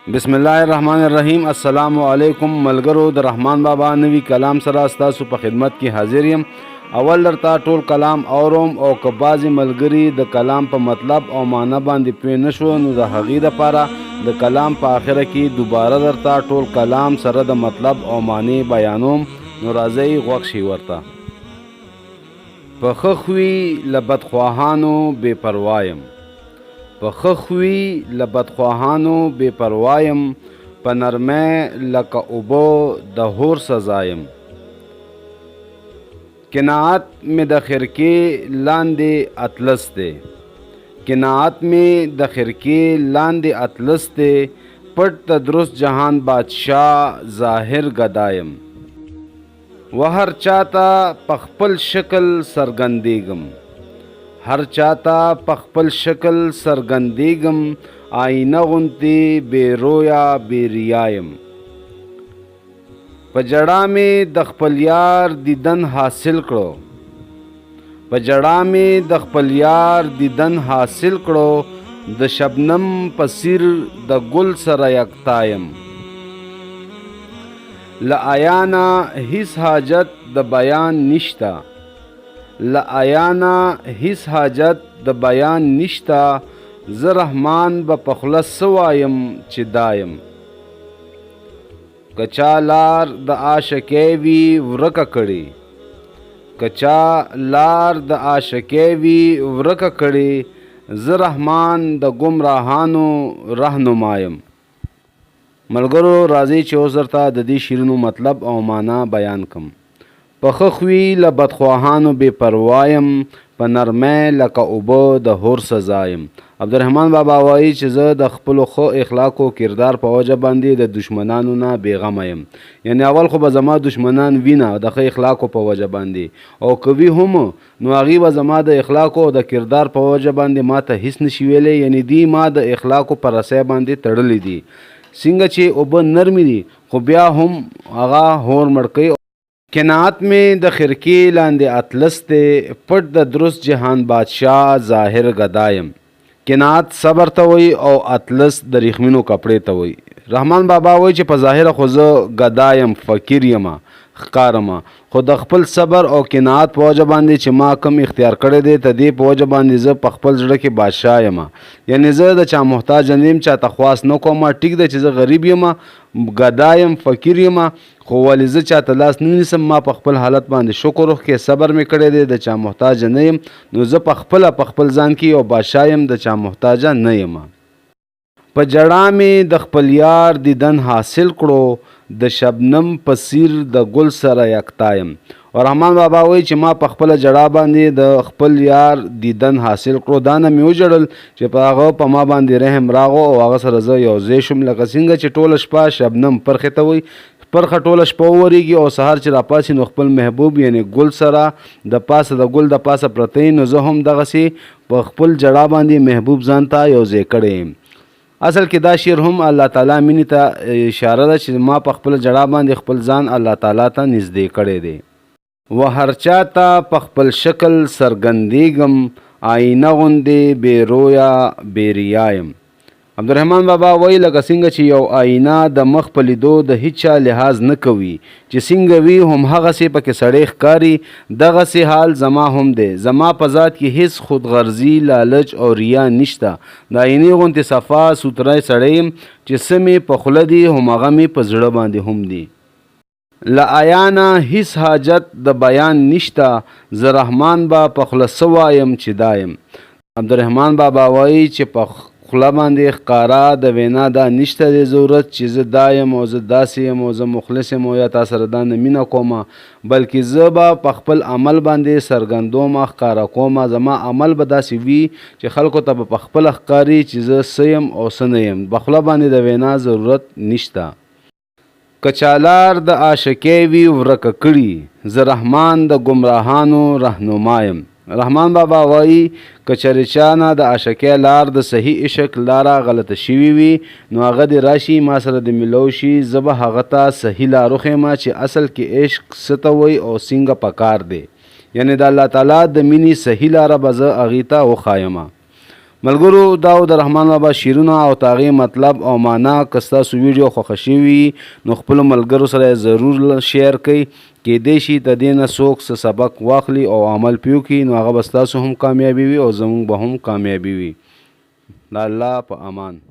بسم الله الرحمن الرحیم. السلام علیکم ملګرو. د رحمان بابا نوی کلام سره ستاسو په خدمت کې حاضر یم. اول درته ټول کلام اورم او که بعضې ملګري د کلام په مطلب او معنی باندې پوه نه شو نو د هغې دپاره د کلام په آخره کې دوباره درته ټول کلام سره د مطلب او معنی بیانوم. نو راځئ غوږ شئ ورته. په ښه خوي له بدخواهانو بې پروایم، په ښه خوي له بدخواهانو بې پروایم، په نرمۍ لکه اوبه د هور سزایم. قناعت مې د خرقې لاندې اطلس دی، قناعت مې د خرقې لاندې اطلس دی، پټ د درست جهان بادشاه ظاهر ګدایم. و هر چاته په خپل شکل څرګندېږم، هر چاته په خپل شکل څرګندېږم، آینه غوندې بې رویه بې ریایم. په جړا مې د خپل یار دیدن حاصل کړو، په جړا مې د خپل یار دیدن حاصل کړو، د شبنم په څیر د ګل سره یکتایم. له عیانه هیڅ حاجت د بیان نشته، له عیانه هیڅ حاجت د بیان نشته، زه رحمان به په خوله څه وایم چې دایم. که چا لار د عاشقۍ وي ورکه کړې، که چا لار د عاشقۍ وي ورکه کړې، زه رحمان د ګمراهانو رهنمایم. ملګرو راځئ چې اوس درته د دې شعرونو مطلب او معنا بیان کړم. په ښه خوي له بدخواهانو بې پروایم، په نرمۍ لکه اوبه د هور سزایم. عبدالرحمن بابا وایي چې زه د خپلو ښه اخلاقو کردار په وجه باندې د دشمنانو نه بېغمه یم. یعنی اول خو به زما دشمنان وینه د ښه اخلاقو په وجه باندې، او که وي هم نو هغې به زما د اخلاقو او د کردار په وجه باندې ما ته هیڅ نشي ویلی. یعنی دی ما د اخلاقو په رسۍ باندې تړلی دي. څنګه چې اوبه نرمې دي خو بیا هم هغه هور مړ کوي. قناعت مې د خرقې لاندې اطلس دی، پټ د درست جهان بادشاه ظاهر ګدایم. قناعت صبر ته وایي او اطلس د ریخمینو کپړې ته وایي. رحمان بابا وایي چې په ظاهره خو زه ګدایم، فقیر یم، ښکارم، خو د خپل صبر او قناعت په وجه باندې چې ما کم اختیار کړی دی د دې په وجه باندې زه په خپل زړه کې بادشاه یم. یعنی زه د چا محتاج نه یم، چاته خواست نه کوم. ټیک ده چې زه غریب یم، ګدا یم، فقیر یم، خو ولې زه چاته لاس نه نیسم. ما په خپل حالت باندې شکر وکړې، صبر مې کړی دی، د چا محتاج نه یم. نو زه په خپل ځان کې یو بادشاه یم، د چا محتاجه نه یم. په جړا مې د خپل یار دیدن حاصل کړو، د شبنم په څیر د ګل سره یکتایم. او رحمان بابا وایي چې ما په خپله جړا باندې د خپل یار دیدن حاصل کړو. دا نه مې وجړل چې په هغه په ما باندې رحم راغو او هغه سره زه یو ځای شوم. لکه څنګه چې ټوله شپه شبنم پرخې ته وایي، پرخه ټوله شپه وورېږي او سهار چې راپاسي نو خپل محبوب یعنی ګل سره د پاسه د ګل د پاسه پرته وي. نو زه هم دغسې په خپل جړا باندې محبوب ځان ته یو ځای کړی یم. اصل کې دا شعر هم الله تعالی مینې ته اشاره ده چې ما په خپل جړا باندې خپل ځان الله تعالی ته نږدې کړی دی. و هر چاته په خپل شکل څرګندېږم، آینه غوندې بې رویه بې ریایم. عبدالرحمن بابا وایي لکه څنګه چې یو آینه د مخ په لیدو د هیچ چا لحاظ نه کوي، چې څنګه وي هم هغسې پکې سړی ښکاري، دغسې حال زما هم دی. زما په ذات کې هیڅ خودغرضي، لالچ او ریا نشته. د آینې غوندې صفا سوتری سړی یم چې څه مې په خوله دي هم هغه مې په زړه باندې هم دي. له عیانه هیڅ حاجت د بیان نشته، زه رحمان به په خوله څه وایم چې دایم. عبدالرحمن بابا وایي چې په خوله باندې ښکارا د وینا دا نشته دی ضرورت چې زه دا یم او زه داسې یم او زه مخلص یم او یا تا سره دا نه مینه کومه، بلکې زه به په خپل عمل باندې څرګندومه، ښکاره کومه. زما عمل به داسې وي چې خلکو ته به په خپله ښکاري چې زه څه یم او څه نه یم. په خوله باندې د وینا ضرورت نشته. که چا لار د عاشقۍ وي ورکه کړي، زه رحمان د ګمراهانو رهنمایم. رحمان بابا وایي که چېرې چا نه د عاشقۍ لار د صحیح عشق لاره غلطه شوي وي نو هغه دې راشي ما سره د ملو شي، زه به هغه ته صحیح لار وښیم چې اصل کې عشق څه ته وایي او څنګه پکار دی. یعنی د الله تعالی د مینې صحیح لاره به زه هغې ته وښایم. ملګرو دا د رحمان بابا شعرونه او تاغي مطلب او معنا که ستاسو ویډیو خوښه شوي نو خپلو ملګرو سره ضرور شیر کړئ. کیدای شي د دې نه څوک څه سبق واخلي او عمل پې وکړي نو هغه به ستاسو هم کامیابي وي او زموږ به هم کامیابي وي. د الله په امان.